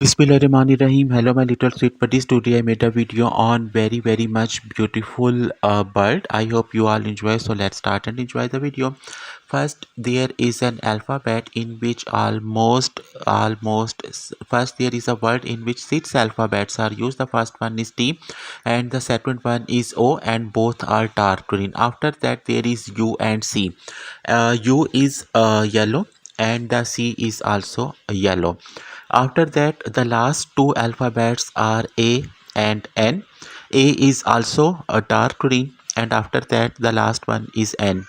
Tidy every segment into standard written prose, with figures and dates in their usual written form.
Bismillahirrahmanirrahim. Hello my little sweet buddies. Today I made a video on very much beautiful bird. I hope you all enjoy. So let's start and enjoy the video. First there is an alphabet in which almost first there is a word in which 6 alphabets are used. The first one is T and the second one is O, and both are dark green. After that there is U and C. U is yellow and the C is also yellow. After that the last two alphabets are A and N. A is also a dark green, and after that the last one is N.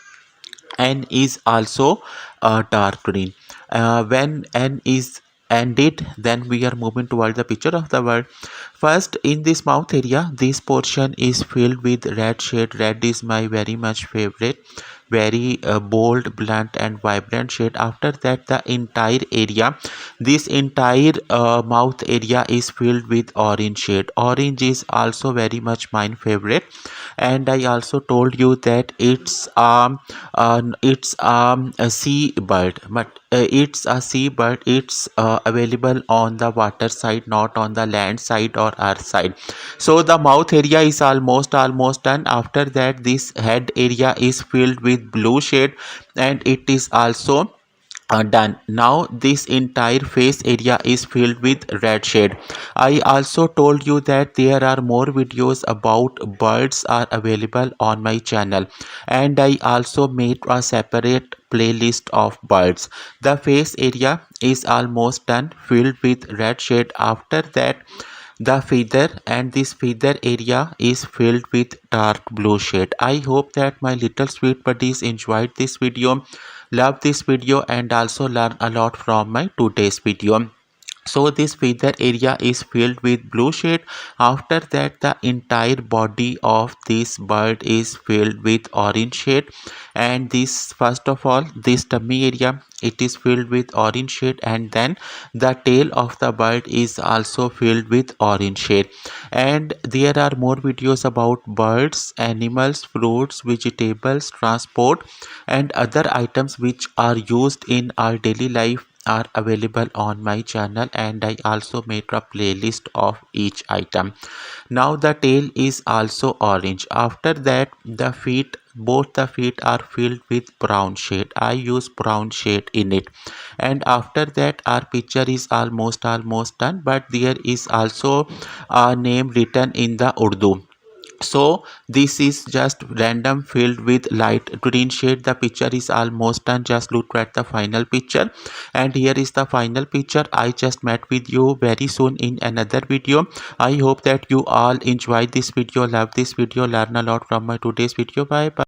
N is also a dark green. When N is ended, then we are moving toward the picture of the word. First, in this mouth area, this portion is filled with red shade. Red is my very much favorite, very bold, blunt and vibrant shade. After that the entire area, this entire mouth area is filled with orange shade. Orange is also very much my favorite, and I also told you that it's a sea bird, but it's a sea bird. It's available on the water side, not on the land side or earth side. So the mouth area is almost done. After that this head area is filled with blue shade, and it is also done. Now this entire face area is filled with red shade. I also told you that there are more videos about birds are available on my channel, and I also made a separate playlist of birds. The face area is almost done, filled with red shade. After that the feather, and this feather area is filled with dark blue shade. I hope that my little sweet buddies enjoyed this video, love this video, and also learn a lot from my today's video. So this feather area is filled with blue shade. After that the entire body of this bird is filled with orange shade, and this, first of all, this tummy area, it is filled with orange shade, and then the tail of the bird is also filled with orange shade. And there are more videos about birds, animals, fruits, vegetables, transport and other items which are used in our daily life are available on my channel, and I also made a playlist of each item. Now the tail is also orange. After that the feet, both the feet are filled with brown shade. I use brown shade in it. And after that our picture is almost done, but there is also a name written in the Urdu. So this is just random filled with light green shade. The picture is almost done. Just look at the final picture, and here is the final picture. I just met with you very soon in another video. I hope that you all enjoyed this video, love this video, learn a lot from my today's video. Bye bye.